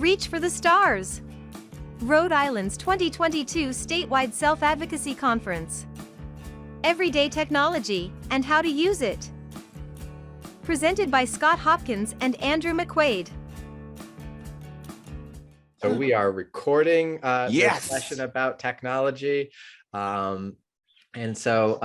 Reach for the stars. Rhode Island's 2022 Statewide Self-Advocacy Conference. Everyday technology and how to use it. Presented by Scott Hopkins and Andrew McQuaid. So we are recording Yes. this session about technology. And so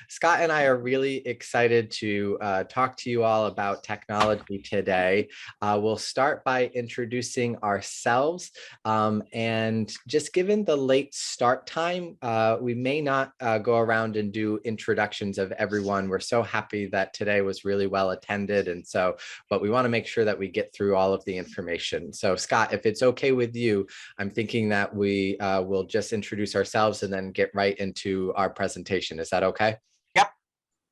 Scott and I are really excited to talk to you all about technology today. We'll start by introducing ourselves. And just given the late start time, we may not go around and do introductions of everyone. We're so happy that today was really well attended. And so, but we want to make sure that we get through all of the information. So Scott, if it's okay with you, I'm thinking that we will just introduce ourselves and then get right into our presentation. Is that okay? Yep.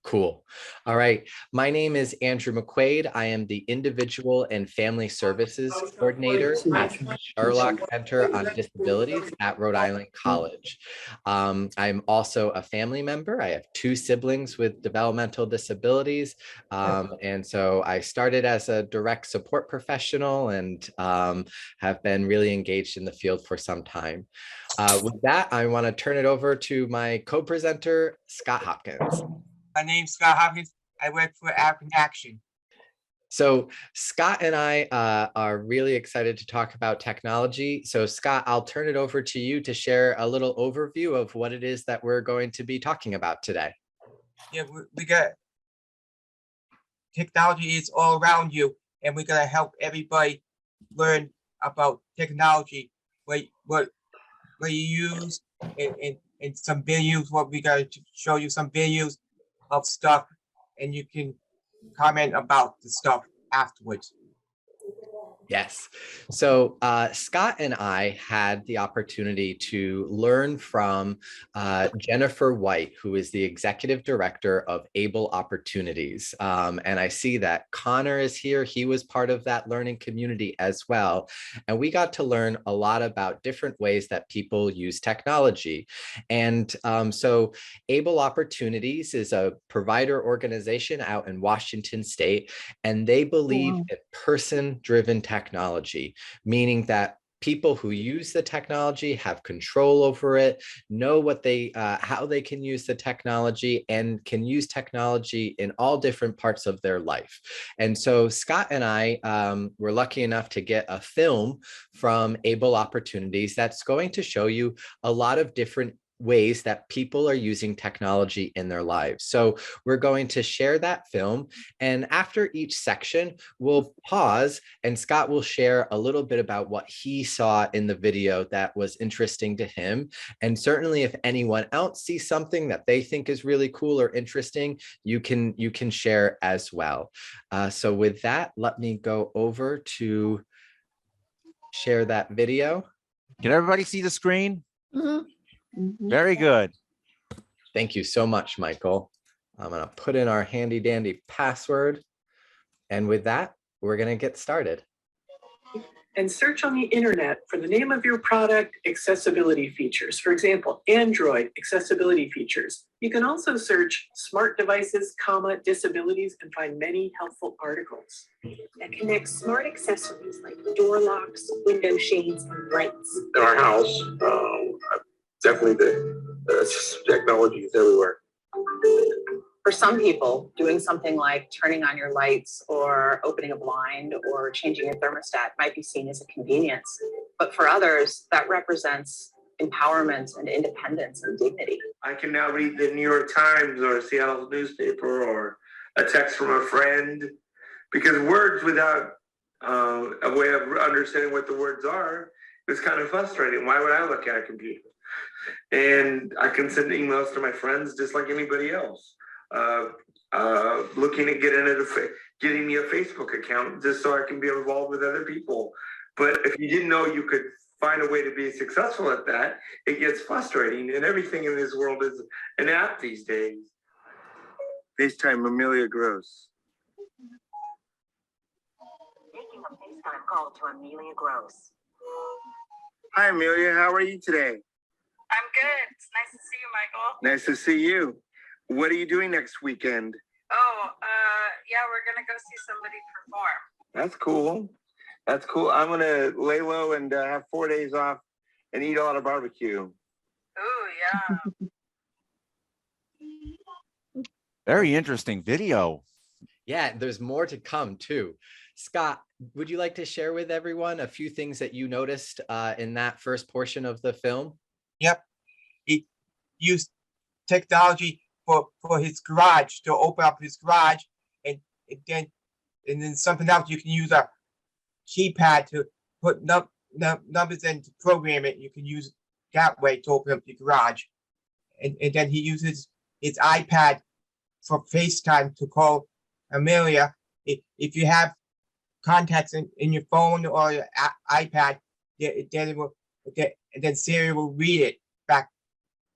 Cool. All right. My name is Andrew McQuaid. I am the Individual and Family Services Coordinator at the Sherlock Center on Disabilities at Rhode Island College. I'm also a family member. I have 2 siblings with developmental disabilities. And so I started as a direct support professional and have been really engaged in the field for some time. With that, I want to turn it over to my co-presenter, Scott Hopkins. My name's Scott Hopkins. I work for African Action. So Scott and I are really excited to talk about technology. So Scott, I'll turn it over to you to share a little overview of what it is that we're going to be talking about today. Yeah, we got technology is all around you, and we're gonna help everybody learn about technology. What you use and some videos. What we got to show you some videos of stuff, and you can comment about the stuff afterwards. Yes. So Scott and I had the opportunity to learn from Jennifer White, who is the Executive Director of Able Opportunities. And I see that Connor is here. He was part of that learning community as well. And we got to learn a lot about different ways that people use technology. And so Able Opportunities is a provider organization out in Washington State, and they believe in person-driven technology, meaning that people who use the technology have control over it, know what they, how they can use the technology, and can use technology in all different parts of their life. And so Scott and I were lucky enough to get a film from Able Opportunities that's going to show you a lot of different ways that people are using technology in their lives. So we're going to share that film, and after each section, we'll pause and Scott will share a little bit about what he saw in the video that was interesting to him. And certainly if anyone else sees something that they think is really cool or interesting, you can share as well. So with that, let me go over to share that video. Can everybody see the screen? Mm-hmm. Very good. Thank you so much, Michael. I'm going to put in our handy dandy password. And with that, we're going to get started. And search on the internet for the name of your product, accessibility features. For example, Android accessibility features. You can also search smart devices, disabilities, and find many helpful articles. That connects smart accessories like door locks, window shades, and lights. In our house, definitely the technology is everywhere. For some people, doing something like turning on your lights or opening a blind or changing your thermostat might be seen as a convenience. But for others, that represents empowerment and independence and dignity. I can now read the New York Times or Seattle newspaper or a text from a friend, because words without a way of understanding what the words are is kind of frustrating. Why would I look at a computer? And I can send emails to my friends just like anybody else. Looking at getting me a Facebook account just so I can be involved with other people. But if you didn't know you could find a way to be successful at that, it gets frustrating. And everything in this world is an app these days. FaceTime Amelia Gross. Making a FaceTime call to Amelia Gross. Hi, Amelia. How are you today? I'm good. It's nice to see you, Michael. Nice to see you. What are you doing next weekend? Oh, yeah, we're gonna go see somebody perform. That's cool. That's cool. I'm gonna lay low and have 4 days off and eat a lot of barbecue. Ooh, yeah. Very interesting video. Yeah, there's more to come too. Scott, would you like to share with everyone a few things that you noticed in that first portion of the film? Yep. He used technology for his garage to open up his garage, and then something else. You can use a keypad to put numbers in to program it. You can use that way to open up the garage, and then he uses his iPad for FaceTime to call Amelia. If you have contacts in your phone or your iPad, then Siri will read it back.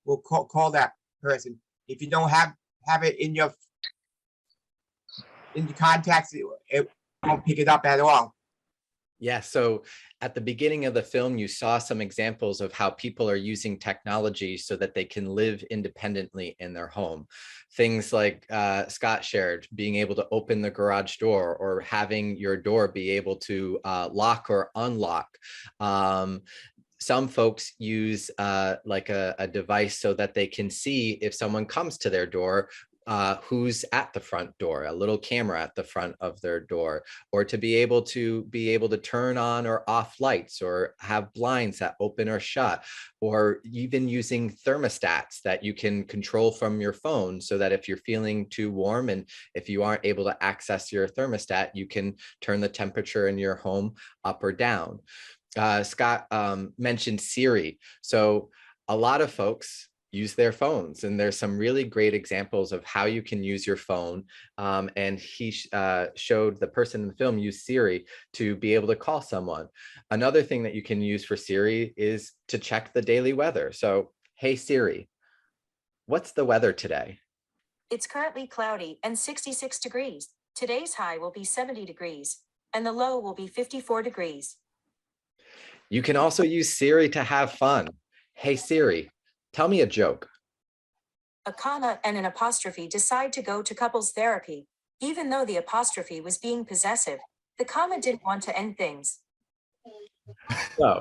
Will call that person. If you don't have it in your contacts, it won't pick it up at all. Yeah, so at the beginning of the film, you saw some examples of how people are using technology so that they can live independently in their home. Things like Scott shared, being able to open the garage door or having your door be able to lock or unlock. Some folks use like a device so that they can see if someone comes to their door, who's at the front door, a little camera at the front of their door, or to be able to turn on or off lights, or have blinds that open or shut, or even using thermostats that you can control from your phone, so that if you're feeling too warm and if you aren't able to access your thermostat, you can turn the temperature in your home up or down. Scott mentioned Siri. So a lot of folks use their phones, and there's some really great examples of how you can use your phone. And he showed the person in the film use Siri to be able to call someone. Another thing that you can use for Siri is to check the daily weather. So, hey Siri, what's the weather today? It's currently cloudy and 66 degrees. Today's high will be 70 degrees and the low will be 54 degrees. You can also use Siri to have fun. Hey Siri, tell me a joke. A comma and an apostrophe decide to go to couples therapy. Even though the apostrophe was being possessive, the comma didn't want to end things. So,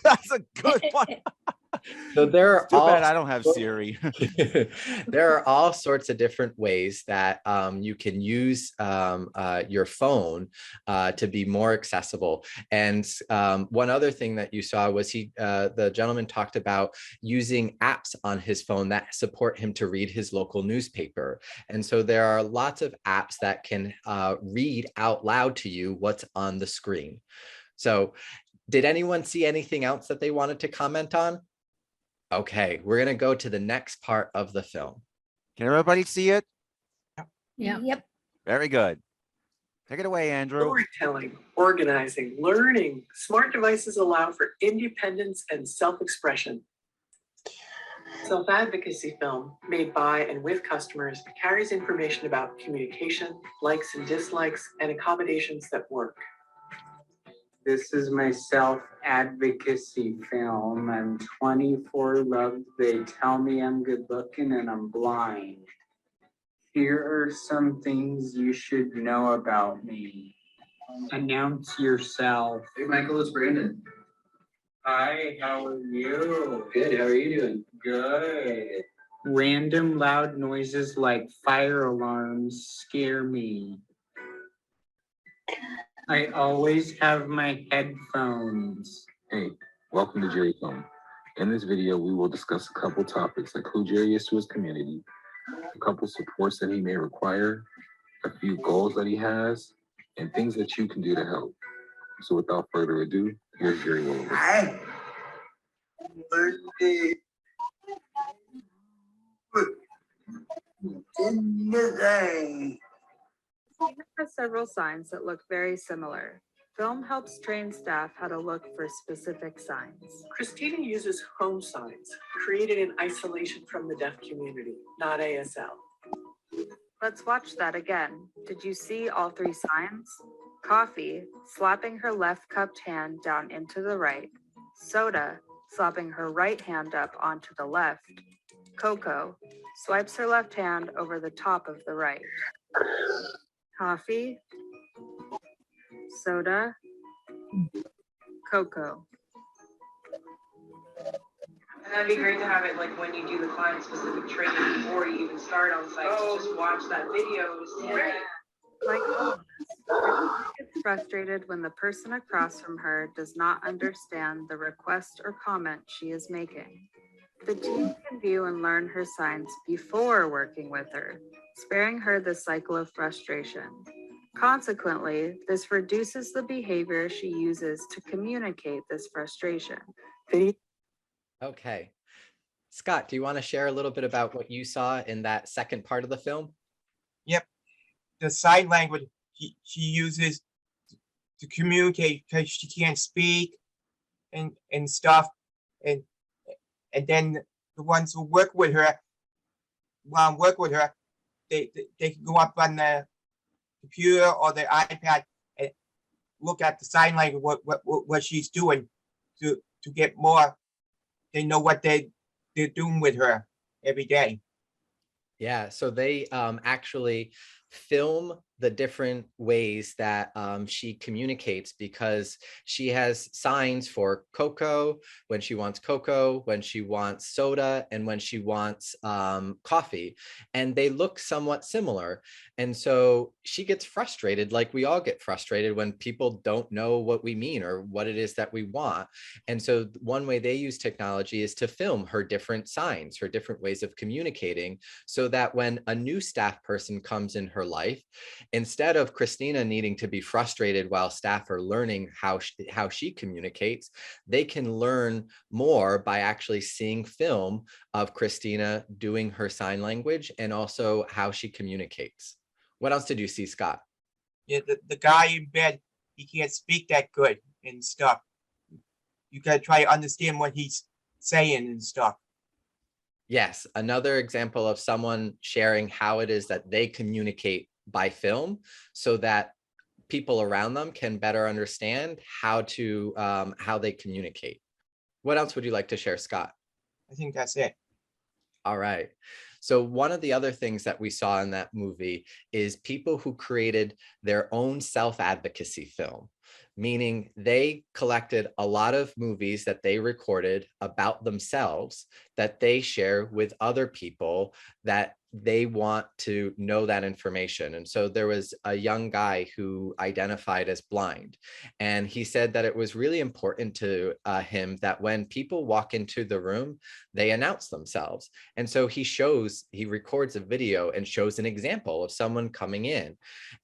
That's a good one. so there are Too bad I don't have Siri. there are all sorts of different ways that you can use your phone to be more accessible. And one other thing that you saw was the gentleman talked about using apps on his phone that support him to read his local newspaper. And so there are lots of apps that can read out loud to you what's on the screen. So did anyone see anything else that they wanted to comment on? Okay, we're gonna go to the next part of the film. Can everybody see it? Yeah. Yep. Very good. Take it away, Andrew. Storytelling, organizing, learning. Smart devices allow for independence and self-expression. Self-advocacy film made by and with customers carries information about communication, likes and dislikes, and accommodations that work. This is my self-advocacy film. I'm 24, loved. They tell me I'm good looking and I'm blind. Here are some things you should know about me. Announce yourself. Hey, Michael, it's Brandon. Hi, how are you? Good, how are you doing? Good. Random loud noises like fire alarms scare me. I always have my headphones. Hey, welcome to Jerry's Home. In this video, we will discuss a couple topics like who Jerry is to his community, a couple supports that he may require, a few goals that he has, and things that you can do to help. So without further ado, here's Jerry Williams. Hi. Has several signs that look very similar. Film helps train staff how to look for specific signs. Christina uses home signs, created in isolation from the deaf community, not ASL. Let's watch that again. Did you see all three signs? Coffee, slapping her left cupped hand down into the right. Soda, slapping her right hand up onto the left. Coco, swipes her left hand over the top of the right. Coffee, soda, Coco. And that'd be great to have it like when you do the client specific training before you even start on site, to just watch that video. Yeah. Like gets frustrated when the person across from her does not understand the request or comment she is making. The team can view and learn her signs before working with her, sparing her the cycle of frustration. Consequently, this reduces the behavior she uses to communicate this frustration. Okay. Scott, do you want to share a little bit about what you saw in that second part of the film? Yep. The sign language she uses to communicate because she can't speak and stuff. And then the ones who work with her, they can go up on the computer or the iPad and look at the sign language, what she's doing to get more. They know what they're doing with her every day. Yeah, so they actually film the different ways that she communicates, because she has signs for cocoa when she wants cocoa, when she wants soda, and when she wants coffee, and they look somewhat similar. And so she gets frustrated, like we all get frustrated when people don't know what we mean or what it is that we want. And so one way they use technology is to film her different signs, her different ways of communicating, so that when a new staff person comes in her life, instead of Christina needing to be frustrated while staff are learning how she communicates, they can learn more by actually seeing film of Christina doing her sign language and also how she communicates. What else did you see, Scott? Yeah, the guy in bed, he can't speak that good and stuff. You gotta try to understand what he's saying and stuff. Yes, another example of someone sharing how it is that they communicate by film, so that people around them can better understand how they communicate. What else would you like to share, Scott? I think that's it. All right. So one of the other things that we saw in that movie is people who created their own self-advocacy film, meaning they collected a lot of movies that they recorded about themselves that they share with other people that they want to know that information. And so there was a young guy who identified as blind, and he said that it was really important to him that when people walk into the room, they announce themselves. And so he records a video and shows an example of someone coming in.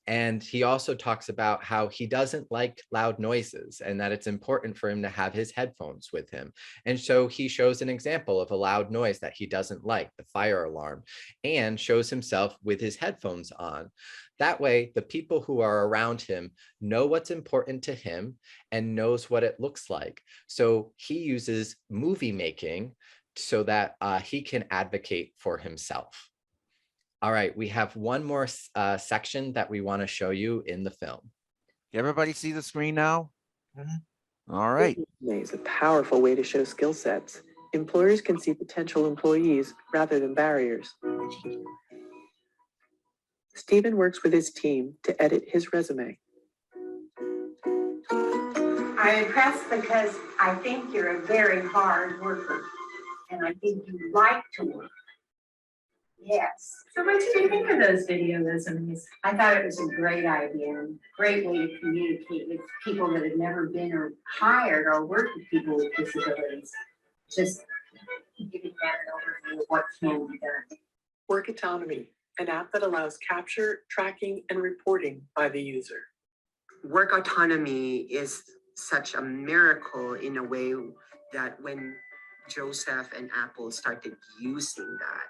And he also talks about how he doesn't like loud noises and that it's important for him to have his headphones with him. And so he shows an example of a loud noise that he doesn't like, the fire alarm, and shows himself with his headphones on. That way, the people who are around him know what's important to him and knows what it looks like. So he uses movie making so that he can advocate for himself. All right, we have one more section that we want to show you in the film. Everybody see the screen now? Mm-hmm. All right. It's a powerful way to show skill sets. Employers can see potential employees rather than barriers. Stephen works with his team to edit his resume. I'm impressed because I think you're a very hard worker, and I think you like to work. Yes. So what did you think of those video resumes? I thought it was a great idea and great way to communicate with people that have never been or hired or worked with people with disabilities. Just giving them an overview of what can be done. Work Autonomy, an app that allows capture, tracking, and reporting by the user. Work autonomy is such a miracle in a way that when Joseph and Apple started using that,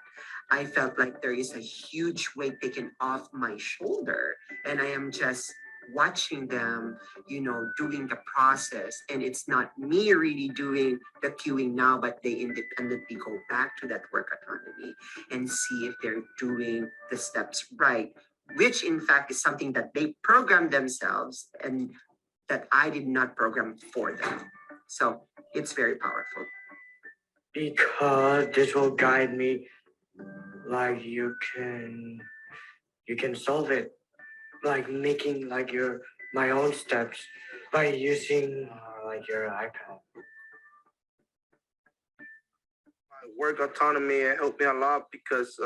I felt like there is a huge weight taken off my shoulder, and I am just watching them, doing the process. And it's not me really doing the queuing now, but they independently go back to that work autonomy and see if they're doing the steps right, which in fact is something that they programmed themselves and that I did not program for them. So it's very powerful. Because this will guide me, like you can solve it, like making like your my own steps by using like your iPad. Work autonomy, it helped me a lot because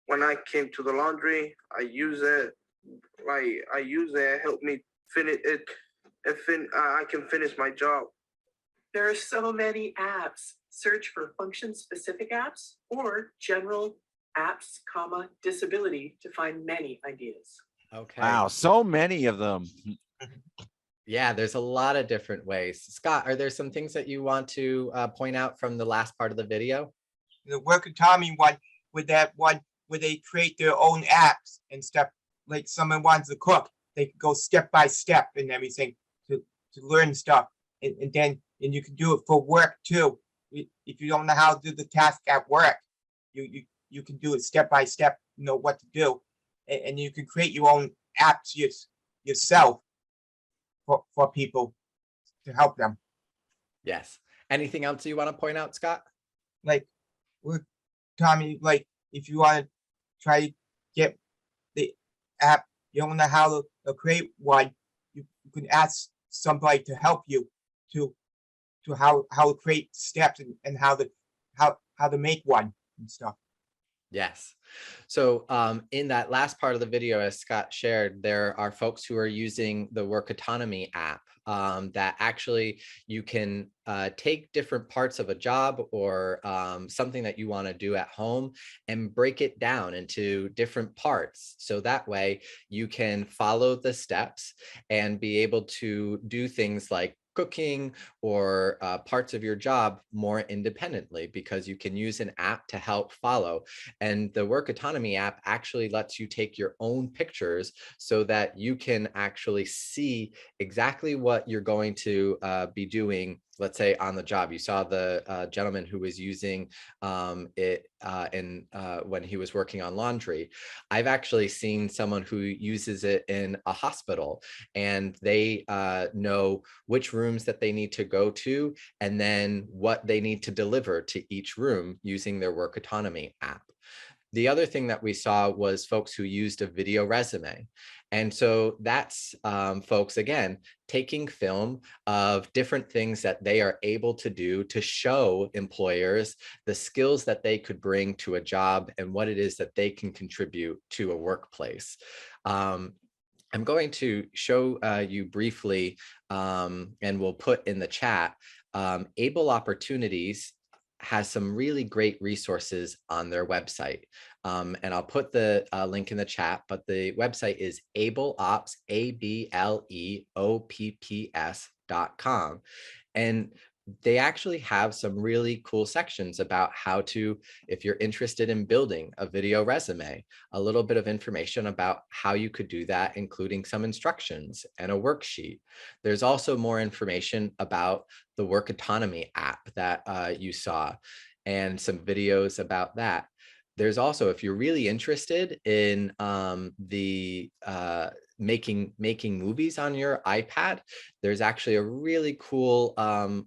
when I came to the laundry, I use it. It helped me finish it. I can finish my job. There are so many apps. Search for function-specific apps or general apps, disability to find many ideas. Okay. Wow, so many of them. Yeah, there's a lot of different ways. Scott, are there some things that you want to point out from the last part of the video? The work autonomy one, with that one where they create their own apps and stuff. Like someone wants to cook, they can go step by step and everything to learn stuff. And you can do it for work too. If you don't know how to do the task at work, you can do it step by step, know what to do. And you can create your own apps yourself for people to help them. Yes. Anything else you want to point out, Scott? Like, Tommy, like if you want to try to get the app, you don't know how to create one, you can ask somebody to help you to how to create steps and how to make one and stuff. Yes. So in that last part of the video, as Scott shared, there are folks who are using the Work Autonomy app that actually you can take different parts of a job or something that you want to do at home and break it down into different parts. So that way you can follow the steps and be able to do things like cooking or parts of your job more independently, because you can use an app to help follow. And the Work Autonomy app actually lets you take your own pictures so that you can actually see exactly what you're going to be doing. Let's say on the job, you saw the gentleman who was using it when he was working on laundry. I've actually seen someone who uses it in a hospital, and they know which rooms that they need to go to and then what they need to deliver to each room using their Work Autonomy app. The other thing that we saw was folks who used a video resume. And so that's folks, again, taking film of different things that they are able to do to show employers the skills that they could bring to a job and what it is that they can contribute to a workplace. I'm going to show you briefly, and we'll put in the chat, Able Opportunities has some really great resources on their website. And I'll put the link in the chat, but the website is ableops, ABLEOPPS.com. And they actually have some really cool sections about how to, if you're interested in building a video resume, a little bit of information about how you could do that, including some instructions and a worksheet. There's also more information about the Work Autonomy app that you saw and some videos about that. There's also, if you're really interested in making movies on your iPad, there's actually a really cool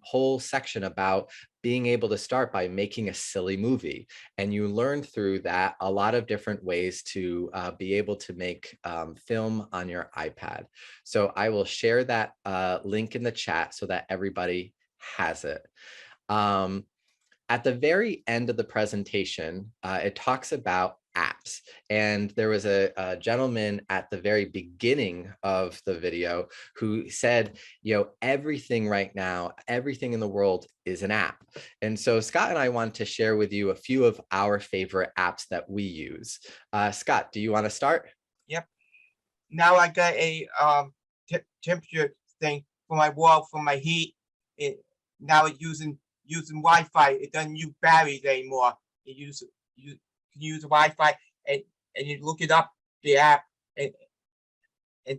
whole section about being able to start by making a silly movie. And you learn through that a lot of different ways to be able to make film on your iPad. So I will share that link in the chat so that everybody has it. At the very end of the presentation, it talks about apps. And there was a gentleman at the very beginning of the video who said, you know, everything right now, everything in the world is an app. And so Scott and I want to share with you a few of our favorite apps that we use. Scott, do you want to start? Yep. Now I got a temperature thing for my wall, for my heat. Now it's using Wi-Fi. It doesn't use batteries anymore. You can use Wi-Fi and you look it up, the app, and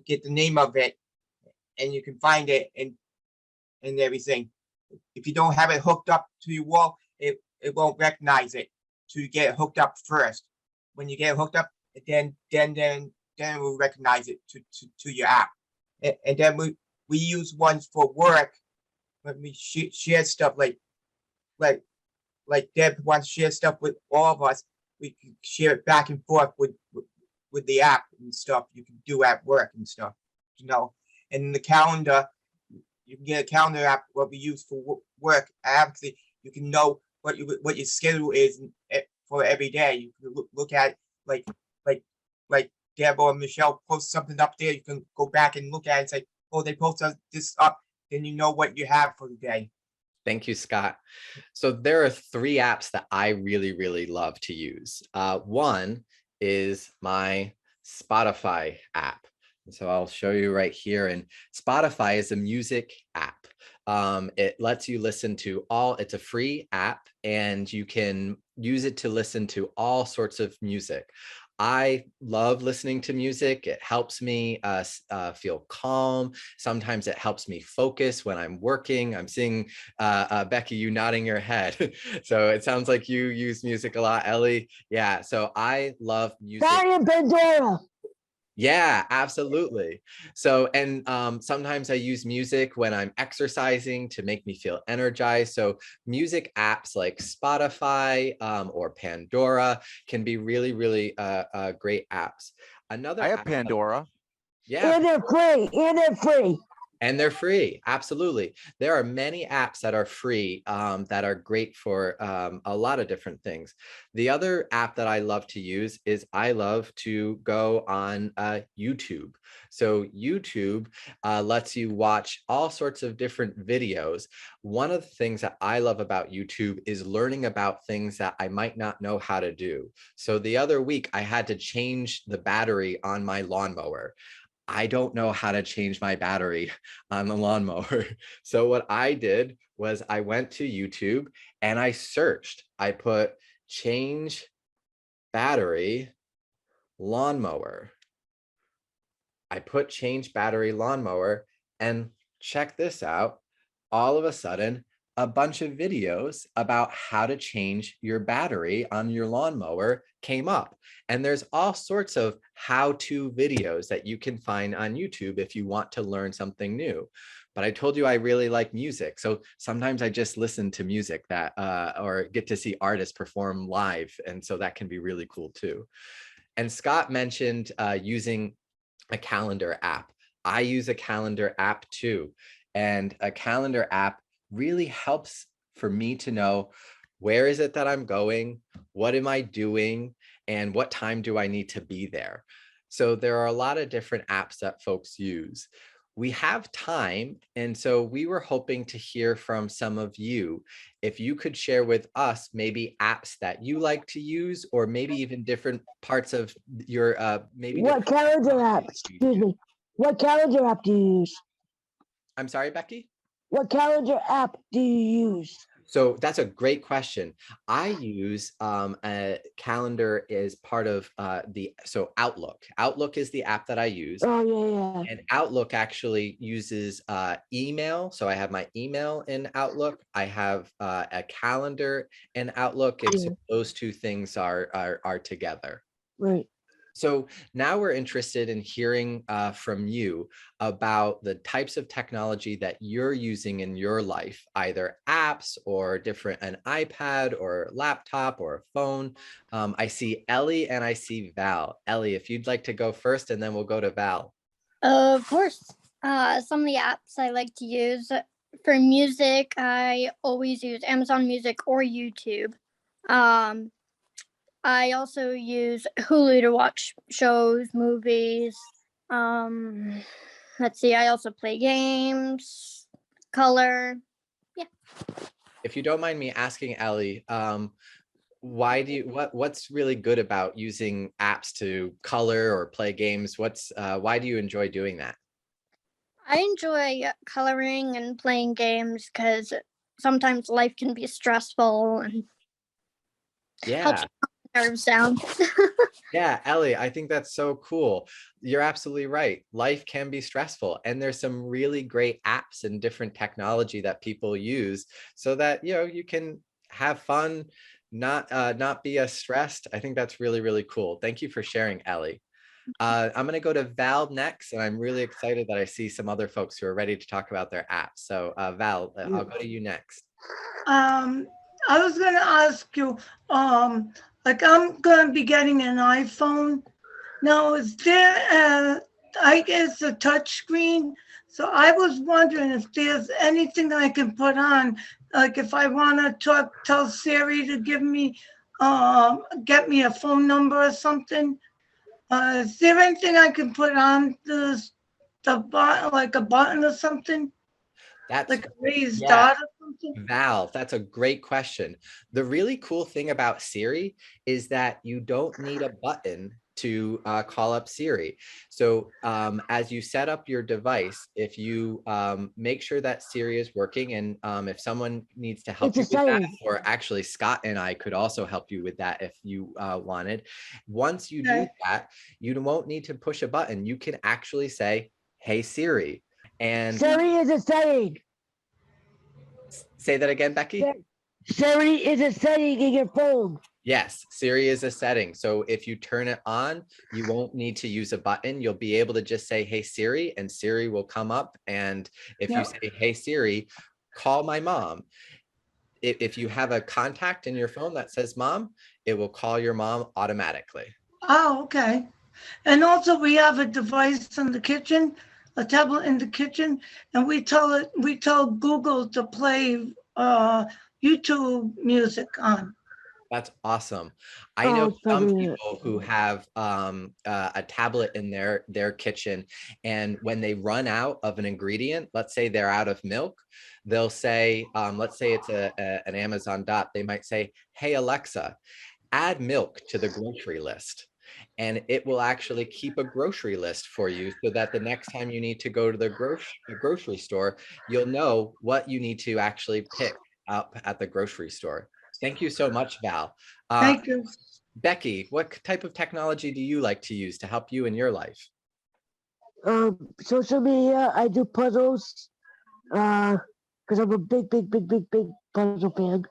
get the name of it, and you can find it and everything. If you don't have it hooked up to your wall, it won't recognize it. So you get it hooked up first. When you get it hooked up, then it will recognize it to your app. And then we use ones for work when we share stuff like Deb wants to share stuff with all of us. We can share it back and forth with the app and stuff you can do at work and stuff. to know. And the calendar, you can get a calendar app what we use for work advocacy. You can know what your schedule is for every day. You can look at like Deb or Michelle post something up there. You can go back and look at it and say, oh, they posted this up. Then you know what you have for the day. Thank you, Scott. So there are 3 apps that I really, really love to use. One is my Spotify app. So I'll show you right here. And Spotify is a music app. It lets you listen to it's a free app, and you can use it to listen to all sorts of music. I love listening to music. It helps me feel calm. Sometimes it helps me focus when I'm working. I'm seeing, Becky, you nodding your head. So it sounds like you use music a lot, Ellie. Yeah, so I love music. Pandora. Yeah, absolutely. So, and sometimes I use music when I'm exercising to make me feel energized. So music apps like Spotify or Pandora can be really, really great apps. Another I have app, Pandora. yeah. And they're free. And they're free. And they're free. Absolutely. There are many apps that are free that are great for a lot of different things. The other app that I love to use is I love to go on YouTube. So YouTube lets you watch all sorts of different videos. One of the things that I love about YouTube is learning about things that I might not know how to do. So the other week I had to change the battery on my lawnmower. I don't know how to change my battery on the lawnmower. So what I did was I went to YouTube and I searched. I put change battery lawnmower. I put change battery lawnmower, and check this out. All of a sudden, a bunch of videos about how to change your battery on your lawnmower came up. And there's all sorts of how-to videos that you can find on YouTube if you want to learn something new. But I told you I really like music. So sometimes I just listen to music that or get to see artists perform live. And so that can be really cool too. And Scott mentioned using a calendar app. I use a calendar app too. And a calendar app really helps for me to know where is it that I'm going, what am I doing, and what time do I need to be there. So there are a lot of different apps that folks use. We have time, and so we were hoping to hear from some of you. If you could share with us maybe apps that you like to use, or maybe even different parts of your maybe. What calendar app? Excuse me. What calendar app do you use? I'm sorry, Becky? What calendar app do you use? So that's a great question. I use a calendar as part of so Outlook. Outlook is the app that I use. Oh, yeah. And Outlook actually uses email. So I have my email in Outlook. I have a calendar in Outlook. And so those two things are together. Right. So now we're interested in hearing from you about the types of technology that you're using in your life, either apps or an iPad or laptop or a phone. I see Ellie and I see Val. Ellie, if you'd like to go first, and then we'll go to Val. Of course. Some of the apps I like to use for music, I always use Amazon Music or YouTube. I also use Hulu to watch shows, movies. Let's see, I also play games, color. Yeah. If you don't mind me asking, Ellie, what's really good about using apps to color or play games? Why do you enjoy doing that? I enjoy coloring and playing games because sometimes life can be stressful and helps nerves down. Yeah, Ellie, I think that's so cool. You're absolutely right. Life can be stressful, and there's some really great apps and different technology that people use so that you can have fun, not be as stressed. I think that's really, really cool. Thank you for sharing, Ellie. I'm going to go to Val next, and I'm really excited that I see some other folks who are ready to talk about their apps. So Val, I'll go to you next. I was going to ask you, like I'm going to be getting an iPhone. Now, is there a I guess a touch screen. So I was wondering if there's anything I can put on, like if I want to tell Siri to give me, get me a phone number or something. Is there anything I can put on the button, like a button or something? That's Like a raised yeah. dot or something? Val, that's a great question. The really cool thing about Siri is that you don't need a button to call up Siri. So as you set up your device, if you make sure that Siri is working, and if someone needs to help you with that, or actually Scott and I could also help you with that if you wanted. Once you do that, you won't need to push a button. You can actually say, "Hey Siri," and Siri is a setting. Say that again, Becky. Siri is a setting in your phone. Yes, Siri is a setting. So if you turn it on, you won't need to use a button. You'll be able to just say, "Hey Siri," and Siri will come up. And if you say, "Hey Siri, call my mom," if you have a contact in your phone that says mom, it will call your mom automatically. Oh, okay. And also we have a device in the kitchen, a tablet in the kitchen, and we tell Google to play YouTube music on. That's awesome. I know some people who have a tablet in their kitchen, and when they run out of an ingredient, let's say they're out of milk, they'll say, let's say it's an Amazon dot, they might say, "Hey Alexa, add milk to the grocery list." And it will actually keep a grocery list for you, so that the next time you need to go to the grocery store, you'll know what you need to actually pick up at the grocery store. Thank you so much, Val. Thank you. Becky, what type of technology do you like to use to help you in your life? Social media, I do puzzles, because I'm a big puzzle fan.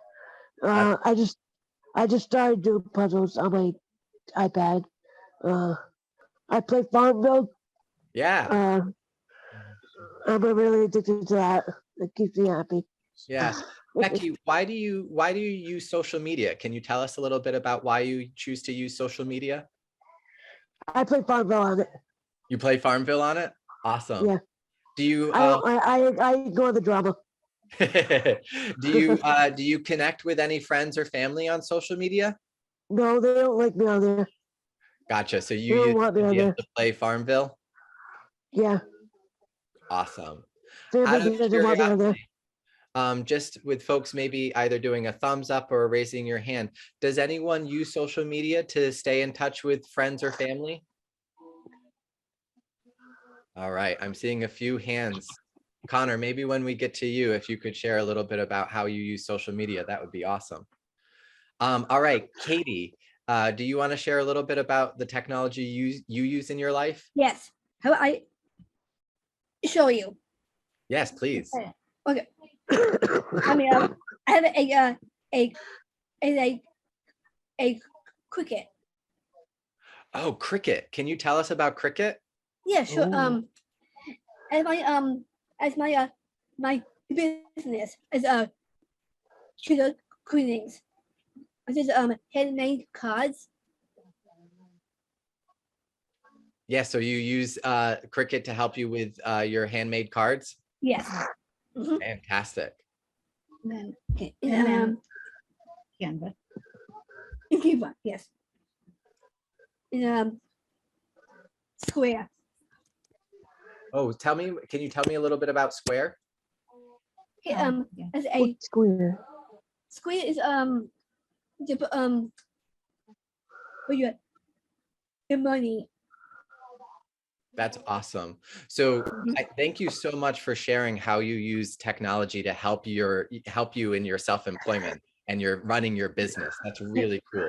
I just started doing puzzles on my iPad. I play Farmville. Yeah. I'm really addicted to that. It keeps me happy. Yeah. Becky, why do you use social media? Can you tell us a little bit about why you choose to use social media? I play Farmville on it. You play Farmville on it? Awesome. Yeah. Do you I ignore the drama. do you connect with any friends or family on social media? No, they don't like me on there. Gotcha. So you use it to play Farmville? Yeah. Awesome. Family doesn't want me on there. Just with folks maybe either doing a thumbs up or raising your hand, does anyone use social media to stay in touch with friends or family? All right, I'm seeing a few hands. Connor, maybe when we get to you, if you could share a little bit about how you use social media, that would be awesome. All right, Katie, do you want to share a little bit about the technology you use in your life? Yes. How about I show you? Yes, please. Okay. I mean, I have a Cricut. Oh, Cricut. Can you tell us about Cricut? Yeah, sure. As my business is sugar cleanings. This is handmade cards. Yeah, so you use Cricut to help you with your handmade cards? Yes. Mm-hmm. Fantastic. Okay. And Canva. Canva, yes. And Square. Oh, can you tell me a little bit about Square? Okay, as a Square. Square is for your money. That's awesome. So I thank you so much for sharing how you use technology to help you in your self-employment and you're running your business. That's really cool.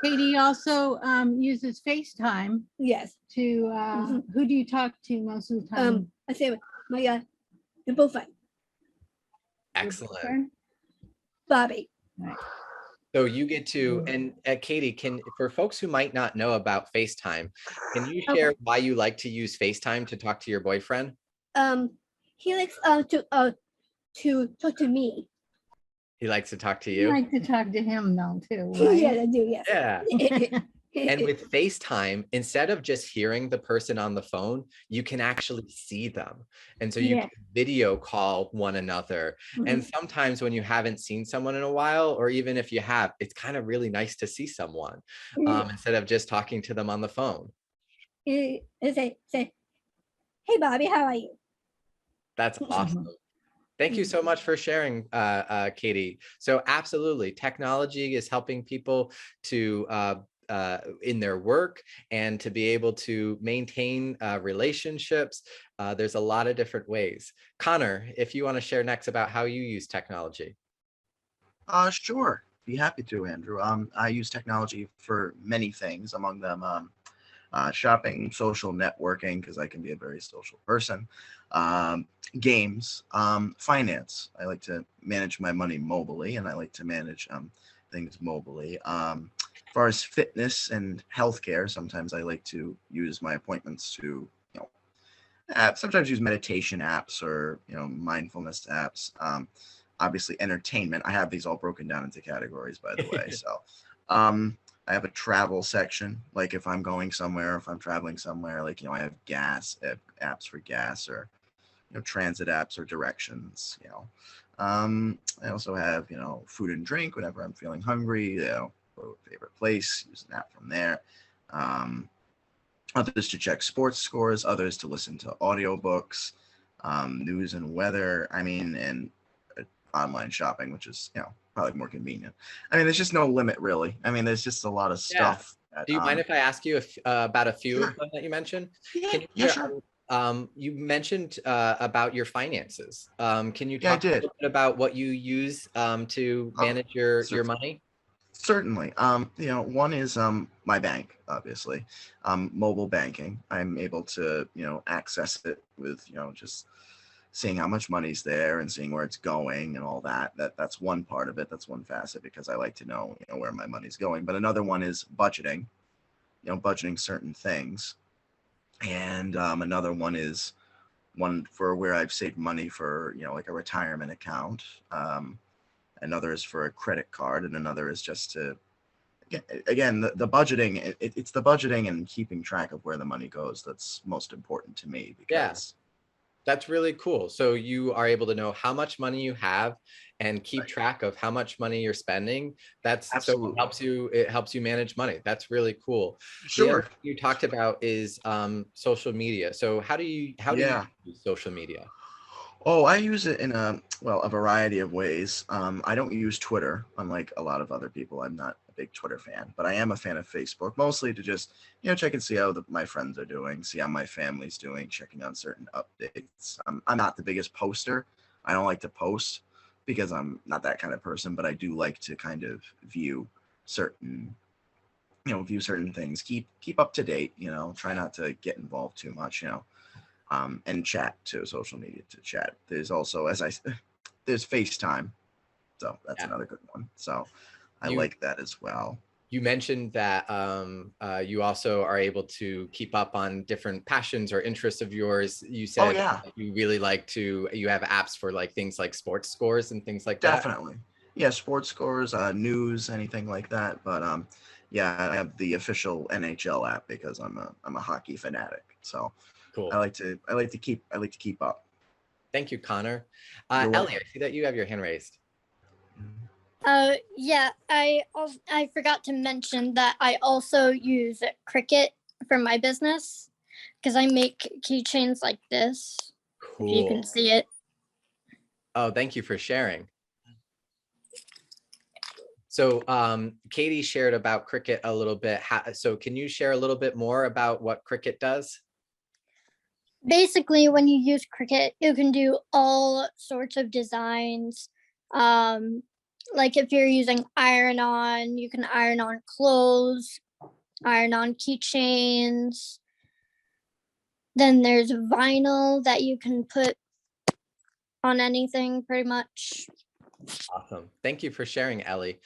Katie also uses FaceTime. Yes. To who do you talk to most of the time? I say my the boyfriend. Excellent. Bobby. Right. So you get to, and Katie, for folks who might not know about FaceTime, can you share why you like to use FaceTime to talk to your boyfriend? He likes to talk to me. He likes to talk to You you? like to talk to him though too, right? Yeah, I do, yes. Yeah. And with FaceTime, instead of just hearing the person on the phone, you can actually see them. And so you Yeah. can video call one another. And sometimes when you haven't seen someone in a while, or even if you have, it's kind of really nice to see someone instead of just talking to them on the phone. Say, hey, Bobby, how are you? That's awesome. Thank you so much for sharing, Katie. So absolutely, technology is helping people to in their work and to be able to maintain relationships. There's a lot of different ways. Connor, if you want to share next about how you use technology. Sure. Be happy to, Andrew. I use technology for many things, among them shopping, social networking, because I can be a very social person, games, finance. I like to manage my money mobily, and I like to manage things mobily. As far as fitness and healthcare, sometimes I like to use my appointments to, sometimes use meditation apps or, mindfulness apps. Obviously, entertainment. I have these all broken down into categories, by the way. So, I have a travel section, like if I'm going somewhere, if I'm traveling somewhere, like, I have apps for gas, or, transit apps or directions, I also have, food and drink whenever I'm feeling hungry, go to a favorite place, use an app from there. Others to check sports scores, others to listen to audiobooks, news and weather, and online shopping, which is, probably more convenient. There's just no limit, really. There's just a lot of stuff. Yeah. Do you mind if I ask you about a few Sure. of them that you mentioned? Yeah, sure. You mentioned about your finances. Can you Yeah, I talk a did. little bit about what you use to manage your money? Certainly. One is my bank, obviously. Mobile banking. I'm able to, access it with, just seeing how much money's there and seeing where it's going and all that. That's one part of it. That's one facet, because I like to know, where my money's going. But another one is budgeting, budgeting certain things. And another one is one for where I've saved money for, like a retirement account. Another is for a credit card, and another is just to, again, the budgeting. It's the budgeting and keeping track of where the money goes that's most important to me, because That's really cool. So you are able to know how much money you have and keep track of how much money you're spending. That's Absolutely. so it helps you manage money. That's really cool. The other Sure. thing you talked about is social media. So how do you use social media? Oh, I use it in a variety of ways. I don't use Twitter, unlike a lot of other people. I'm not a big Twitter fan, but I am a fan of Facebook, mostly to just, check and see how my friends are doing, see how my family's doing, checking on certain updates. I'm not the biggest poster. I don't like to post because I'm not that kind of person, but I do like to kind of view certain things, keep up to date, try not to get involved too much, and chat to social media to chat. There's also, there's FaceTime. So that's another good one. So I like that as well. You mentioned that you also are able to keep up on different passions or interests of yours. You said that you really you have apps for like things like sports scores and things like that. Definitely. Yeah, sports scores, news, anything like that. But I have the official NHL app because I'm a hockey fanatic. So cool. I like to keep up. Thank you, Connor. You're welcome. Ellie, I see that you have your hand raised. Yeah, I forgot to mention that I also use Cricut for my business because I make keychains like this. Cool. If you can see it. Oh, thank you for sharing. So Katie shared about Cricut a little bit. So can you share a little bit more about what Cricut does? Basically, when you use Cricut, you can do all sorts of designs. Like if you're using iron-on, you can iron on clothes, iron on keychains. Then there's vinyl that you can put on anything pretty much. Awesome. Thank you for sharing, Ellie.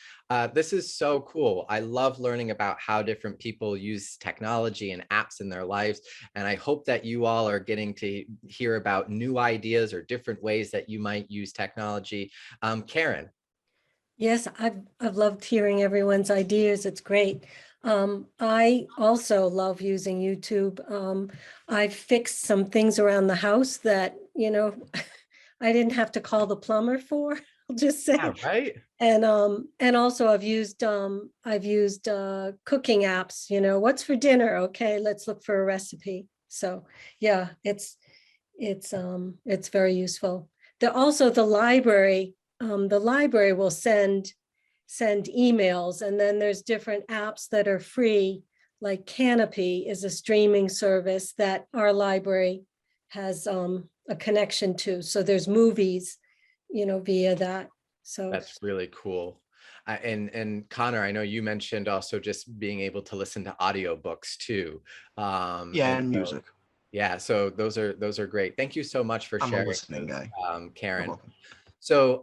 This is so cool. I love learning about how different people use technology and apps in their lives. And I hope that you all are getting to hear about new ideas or different ways that you might use technology. Karen. Yes, I've loved hearing everyone's ideas. It's great. I also love using YouTube. I fixed some things around the house that, I didn't have to call the plumber for, I'll just say. Yeah, right. And also I've used cooking apps, what's for dinner? Okay, let's look for a recipe. So yeah, it's very useful. The library will send emails, and then there's different apps that are free, like Canopy is a streaming service that our library has a connection to. So there's movies, via that. So That's really cool. And Connor, I know you mentioned also just being able to listen to audiobooks too. Yeah, and so- music. Yeah, so those are great. Thank you so much for I'm a sharing, listening guy. Karen. welcome. So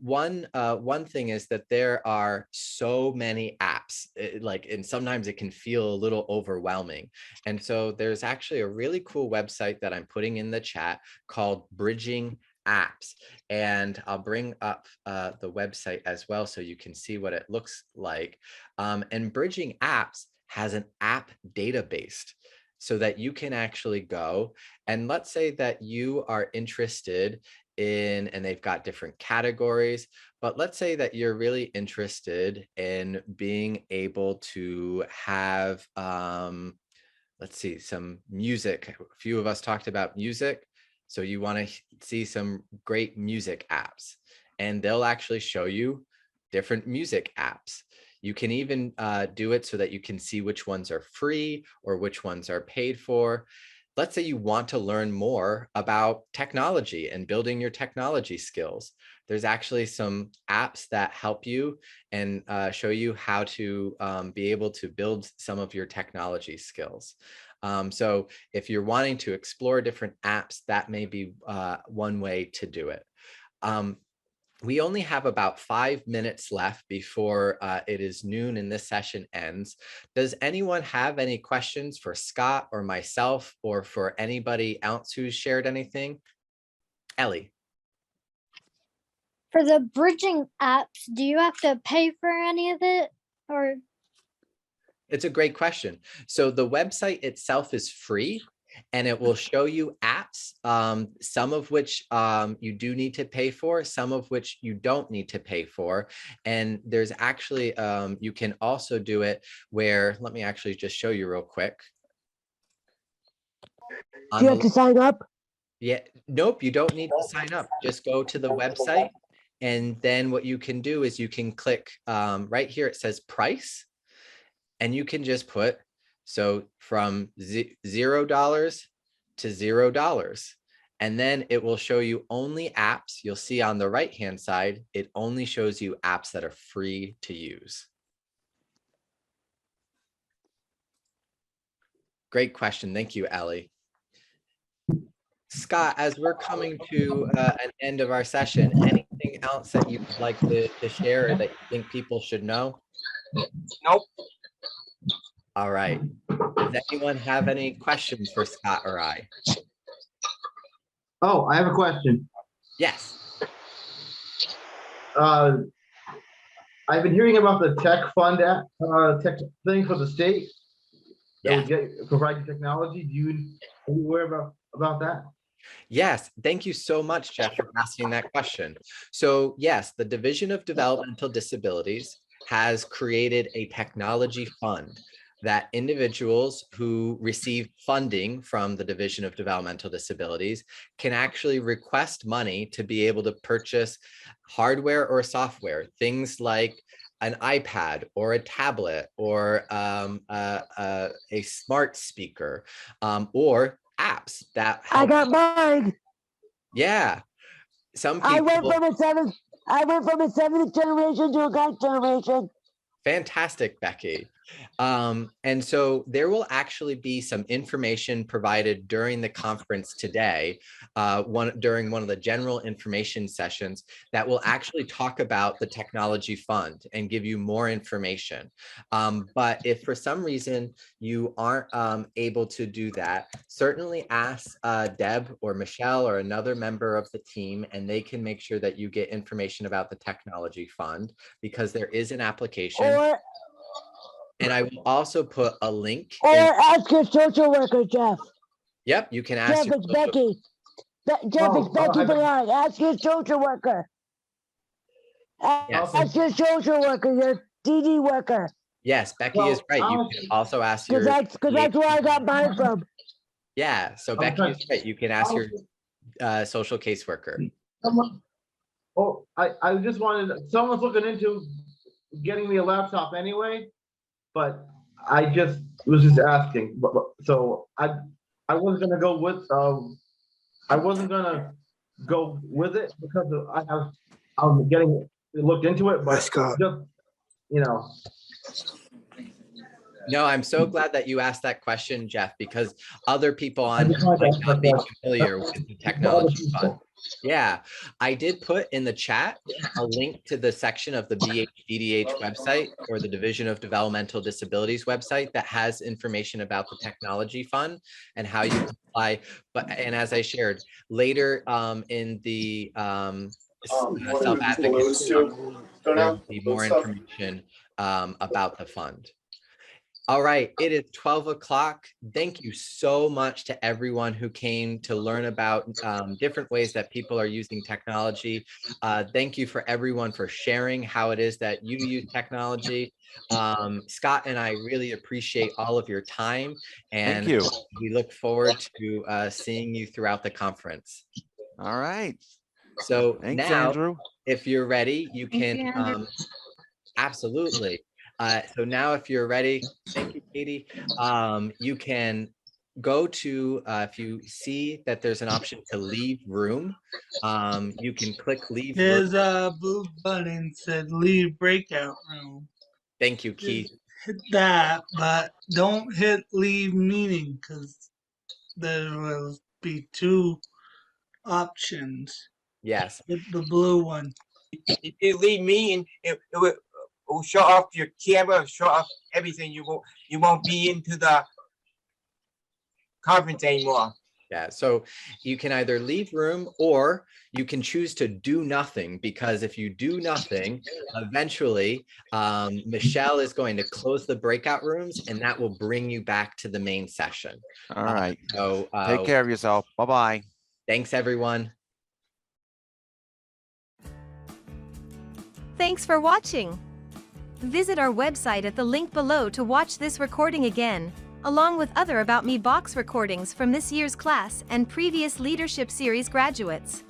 one thing is that there are so many apps, and sometimes it can feel a little overwhelming. And so there's actually a really cool website that I'm putting in the chat called Bridging Apps. And I'll bring up the website as well so you can see what it looks like. And Bridging Apps has an app database so that you can actually go, and let's say that you are interested in, and they've got different categories, but let's say that you're really interested in being able to have, let's see, some music. A few of us talked about music. So you want to see some great music apps, and they'll actually show you different music apps. You can even do it so that you can see which ones are free or which ones are paid for. Let's say you want to learn more about technology and building your technology skills. There's actually some apps that help you and show you how to be able to build some of your technology skills. So if you're wanting to explore different apps, that may be one way to do it. We only have about 5 minutes left before it is noon and this session ends. Does anyone have any questions for Scott or myself or for anybody else who's shared anything? Ellie. For the bridging apps, do you have to pay for any of it, or? It's a great question. So the website itself is free, and it will show you apps, some of which you do need to pay for, some of which you don't need to pay for. And there's actually, you can also do it where, let me actually just show you real quick. Do you have to sign up? Yeah, nope, you don't need to sign up. Just go to the website. And then what you can do is you can click right here, it says price. And you can just put, so from $0 to $0. And then it will show you only apps. You'll see on the right-hand side, it only shows you apps that are free to use. Great question. Thank you, Ellie. Scott, as we're coming to an end of our session, anything else that you'd like to share or that you think people should know? Nope. All right. Does anyone have any questions for Scott or I? Oh, I have a question. Yes. I've been hearing about the tech fund app, tech thing for the state that would provide you technology. Are you aware about that? Yes, thank you so much, Jeff, for asking that question. So yes, the Division of Developmental Disabilities has created a technology fund that individuals who receive funding from the Division of Developmental Disabilities can actually request money to be able to purchase hardware or software, things like an iPad or a tablet or a smart speaker or apps that help. I got mine. Yeah, some people. I went from a seventh generation to a ninth generation. Fantastic, Becky. And so there will actually be some information provided during the conference today, during one of the general information sessions that will actually talk about the technology fund and give you more information. But if for some reason you aren't able to do that, certainly ask Deb or Michelle or another member of the team, and they can make sure that you get information about the technology fund, because there is an application. And I will also put a link. Or ask your social worker, Jeff. Yep, you can ask Jeff, your it's Becky. Jeff, it's Becky Bernard. Ask your social worker. Ask your social worker, your DD worker. Yes, Becky is right. You can also ask your. Because that's where I got mine from. Yeah, so Becky is right. You can ask your social caseworker. I just wanted, someone's looking into getting me a laptop anyway, but I just was just asking. So I wasn't gonna go with it because I'm getting looked into it, but just, you know. No, I'm so glad that you asked that question, Jeff, because other people on might not be familiar with the technology fund. Yeah, I did put in the chat a link to the section of the BHDDH website, or the Division of Developmental Disabilities website, that has information about the technology fund and how you can apply. And as I shared later in the self-advocacy, there will be more information about the fund. All right, it is 12 o'clock. Thank you so much to everyone who came to learn about different ways that people are using technology. Thank you for everyone for sharing how it is that you use technology. Scott and I really appreciate all of your time, and Thank you. we look forward to seeing you throughout the conference. All right. So Thanks, now, Andrew. if you're ready, you Thank you, can Andrew. absolutely. So now if you're ready, thank you, Katie. You can go to, if you see that there's an option to leave room, you can click leave room. There's a blue button said leave breakout room. Thank you, Keith. Hit that, but don't hit leave meeting because there will be two options. Yes. Hit the blue one. If you leave meeting, it will shut off your camera, shut off everything. You won't be into the conference anymore. Yeah, so you can either leave room or you can choose to do nothing, because if you do nothing, eventually Michelle is going to close the breakout rooms and that will bring you back to the main session. All right. So take care of yourself. Bye-bye. Thanks, everyone. Thanks for watching. Visit our website at the link below to watch this recording again, along with other About Me box recordings from this year's class and previous Leadership Series graduates.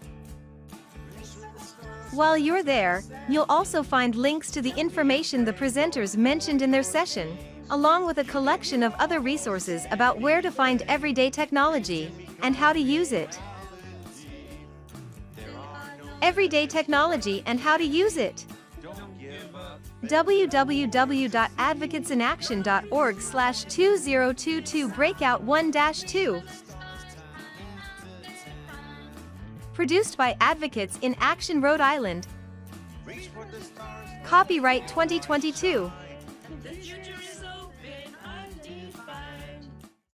While you're there, you'll also find links to the information the presenters mentioned in their session, along with a collection of other resources about where to find everyday technology and how to use it. Everyday technology and how to use it. www.advocatesinaction.org/2022 breakout 1-2. Produced by Advocates in Action, Rhode Island. Copyright 2022.